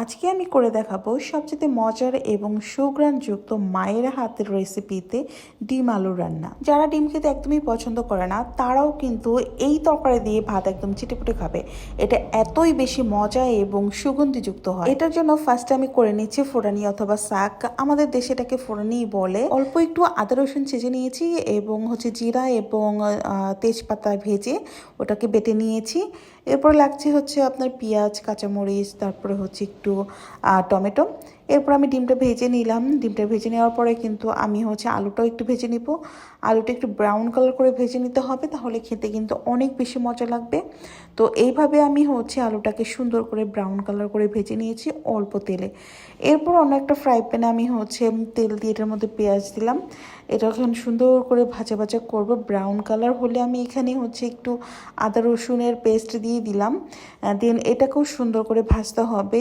আজকে আমি করে দেখাবো সবচেয়ে মজার এবং সুঘ্রাণযুক্ত মায়ের হাতের রেসিপিতে ডিম আলু রান্না। যারা ডিম খেতে একদমই পছন্দ করে না তারাও কিন্তু এই তরকারি দিয়ে ভাত একদম চিটেপুটে খাবে। এটা এতই বেশি মজা এবং সুগন্ধিযুক্ত হয়। এটার জন্য ফার্স্টে আমি করে নিচ্ছি ফোড়ানি অথবা শাক, আমাদের দেশে এটাকে ফোড়ানি বলে। অল্প একটু আদা রসুন ছেঁচে নিয়েছি এবং জিরা এবং তেজপাতা ভেজে ওটাকে বেটে নিয়েছি। এরপর লাগছে আপনার পেঁয়াজ, কাঁচামরিচ, তারপরে একটু টমেটো। এরপর আমি ডিমটা ভেজে নিলাম। ডিমটা ভেজে নেওয়ার পরে কিন্তু আমি আলুটাও একটু ভেজে নিব। আলুটা একটু ব্রাউন কালার করে ভেজে নিতে হবে, তাহলে খেতে কিন্তু অনেক বেশি মজা লাগবে। তো এইভাবে আমি আলুটাকে সুন্দর করে ব্রাউন কালার করে ভেজে নিয়েছি অল্প তেলে। এরপর অন্য একটা ফ্রাই প্যানে আমি তেল দিয়ে এটার মধ্যে পেঁয়াজ দিলাম। এটা এখন সুন্দর করে ভাজা ভাজা করব। ব্রাউন কালার হলে আমি এখানে একটু আদা রসুনের পেস্ট দিয়ে দিলাম। দেন এটাকেও সুন্দর করে ভাজতে হবে।